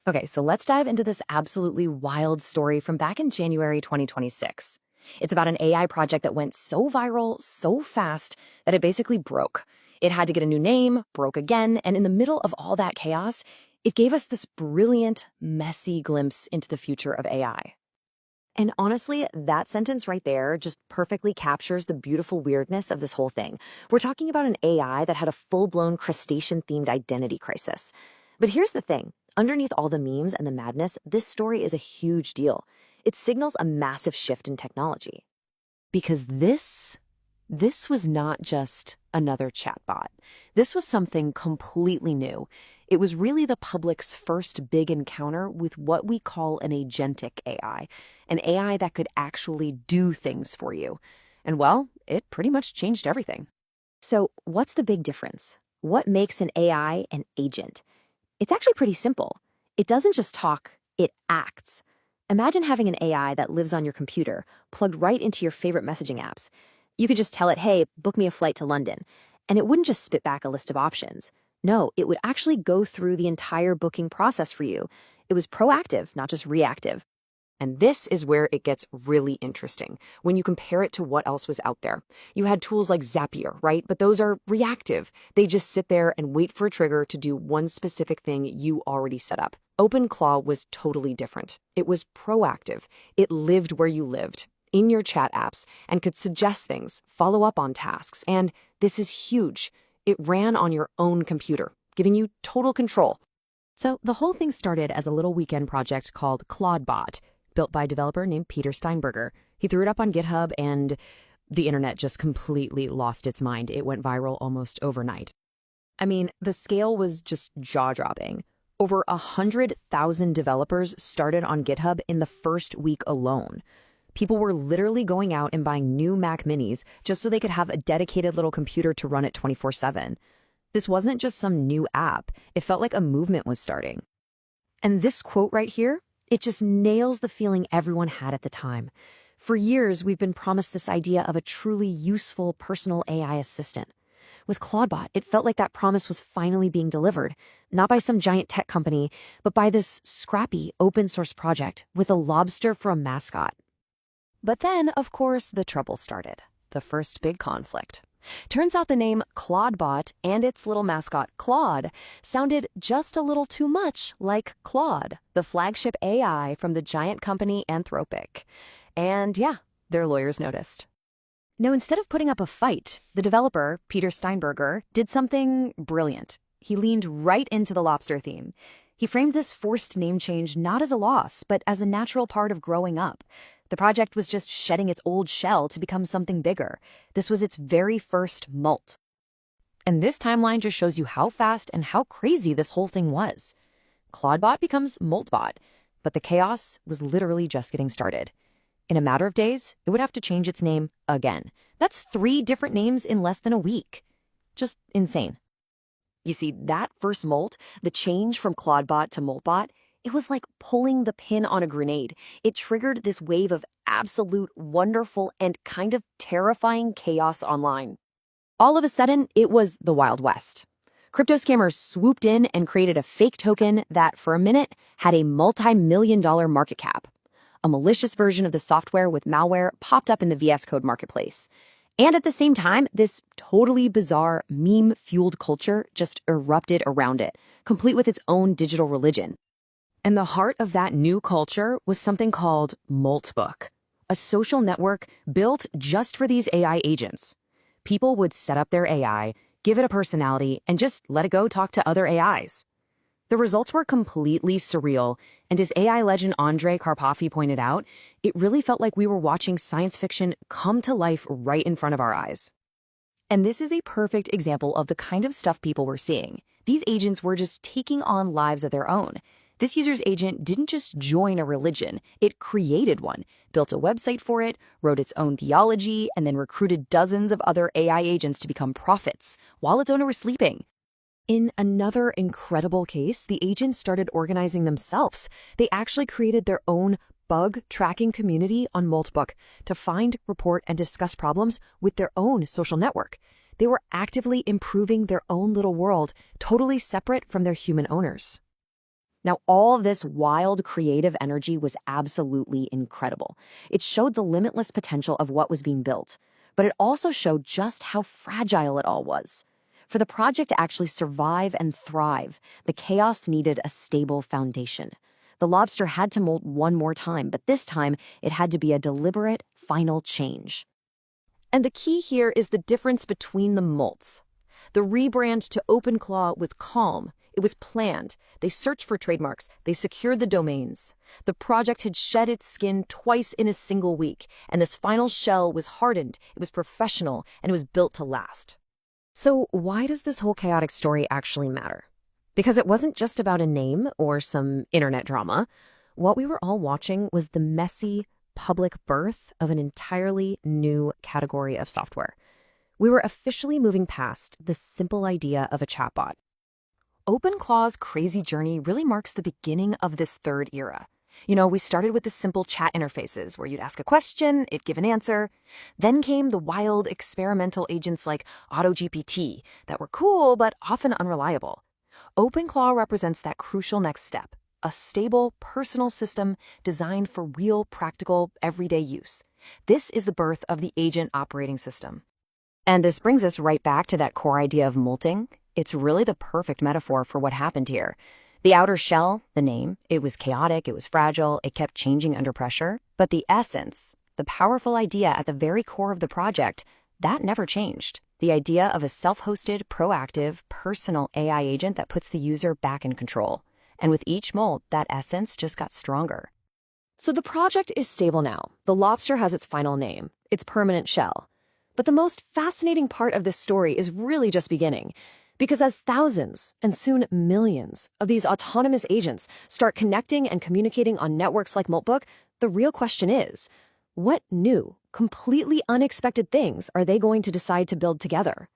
Okay, so let's dive into this absolutely wild story from back in January 2026. It's about an AI project that went so viral so fast that it basically broke. It had to get a new name, broke again, and in the middle of all that chaos, it gave us this brilliant, messy glimpse into the future of AI. And honestly, that sentence right there just perfectly captures the beautiful weirdness of this whole thing. We're talking about an AI that had a full-blown crustacean-themed identity crisis. But here's the thing. Underneath all the memes and the madness, this story is a huge deal. It signals a massive shift in technology. Because this was not just another chatbot. This was something completely new. It was really the public's first big encounter with what we call an agentic AI, an AI that could actually do things for you. And well, it pretty much changed everything. So, what's the big difference? What makes an AI an agent? It's actually pretty simple. It doesn't just talk, it acts. Imagine having an AI that lives on your computer, plugged right into your favorite messaging apps. You could just tell it, hey, book me a flight to London. And it wouldn't just spit back a list of options. No, it would actually go through the entire booking process for you. It was proactive, not just reactive. And this is where it gets really interesting when you compare it to what else was out there. You had tools like Zapier, right? But those are reactive. They just sit there and wait for a trigger to do one specific thing you already set up. OpenClaw was totally different. It was proactive. It lived where you lived, in your chat apps, and could suggest things, follow up on tasks. And this is huge. It ran on your own computer, giving you total control. So the whole thing started as a little weekend project called Claudebot, built by a developer named Peter Steinberger. He threw it up on GitHub, and the internet just completely lost its mind. It went viral almost overnight. I mean, the scale was just jaw-dropping. Over 100,000 developers started on GitHub in the first week alone. People were literally going out and buying new Mac Minis just so they could have a dedicated little computer to run it 24/7. This wasn't just some new app. It felt like a movement was starting. And this quote right here, it just nails the feeling everyone had at the time. For years, we've been promised this idea of a truly useful personal AI assistant. With Claudebot, it felt like that promise was finally being delivered, not by some giant tech company, but by this scrappy open source project with a lobster for a mascot. But then, of course, the trouble started. The first big conflict. Turns out the name Claudebot and its little mascot Claude sounded just a little too much like Claude, the flagship AI from the giant company Anthropic. And yeah, their lawyers noticed. Now, instead of putting up a fight, the developer, Peter Steinberger, did something brilliant. He leaned right into the lobster theme. He framed this forced name change not as a loss, but as a natural part of growing up. The project was just shedding its old shell to become something bigger. This was its very first molt. And this timeline just shows you how fast and how crazy this whole thing was. Claudebot becomes Moltbot, but the chaos was literally just getting started. In a matter of days, it would have to change its name again. That's 3 different names in less than a week. Just insane. You see, that first molt, the change from Claudebot to Moltbot, it was like pulling the pin on a grenade. It triggered this wave of absolute, wonderful, and kind of terrifying chaos online. All of a sudden, it was the Wild West. Crypto scammers swooped in and created a fake token that, for a minute, had a multi-million-dollar market cap. A malicious version of the software with malware popped up in the VS Code marketplace. And at the same time, this totally bizarre, meme-fueled culture just erupted around it, complete with its own digital religion. And the heart of that new culture was something called Moltbook, a social network built just for these AI agents. People would set up their AI, give it a personality, and just let it go talk to other AIs. The results were completely surreal, and as AI legend Andrei Karpov pointed out, it really felt like we were watching science fiction come to life right in front of our eyes. And this is a perfect example of the kind of stuff people were seeing. These agents were just taking on lives of their own. This user's agent didn't just join a religion, it created one, built a website for it, wrote its own theology, and then recruited dozens of other AI agents to become prophets while its owner was sleeping. In another incredible case, the agents started organizing themselves. They actually created their own bug tracking community on Moltbook to find, report, and discuss problems with their own social network. They were actively improving their own little world, totally separate from their human owners. Now, all of this wild creative energy was absolutely incredible. It showed the limitless potential of what was being built, but it also showed just how fragile it all was. For the project to actually survive and thrive, the chaos needed a stable foundation. The lobster had to molt one more time, but this time it had to be a deliberate, final change. And the key here is the difference between the molts. The rebrand to OpenClaw was calm. It was planned. They searched for trademarks. They secured the domains. The project had shed its skin twice in a single week, and this final shell was hardened, it was professional, and it was built to last. So why does this whole chaotic story actually matter? Because it wasn't just about a name or some internet drama. What we were all watching was the messy, public birth of an entirely new category of software. We were officially moving past the simple idea of a chatbot. OpenClaw's crazy journey really marks the beginning of this third era. We started with the simple chat interfaces where you'd ask a question, it'd give an answer. Then came the wild experimental agents like AutoGPT that were cool but often unreliable. OpenClaw represents that crucial next step, a stable, personal system designed for real, practical, everyday use. This is the birth of the agent operating system. And this brings us right back to that core idea of molting. It's really the perfect metaphor for what happened here. The outer shell, the name, it was chaotic, it was fragile, it kept changing under pressure. But the essence, the powerful idea at the very core of the project, that never changed. The idea of a self-hosted, proactive, personal AI agent that puts the user back in control. And with each mold, that essence just got stronger. So the project is stable now. The lobster has its final name, its permanent shell. But the most fascinating part of this story is really just beginning. Because as thousands, and soon millions, of these autonomous agents start connecting and communicating on networks like Moltbook, the real question is, what new, completely unexpected things are they going to decide to build together?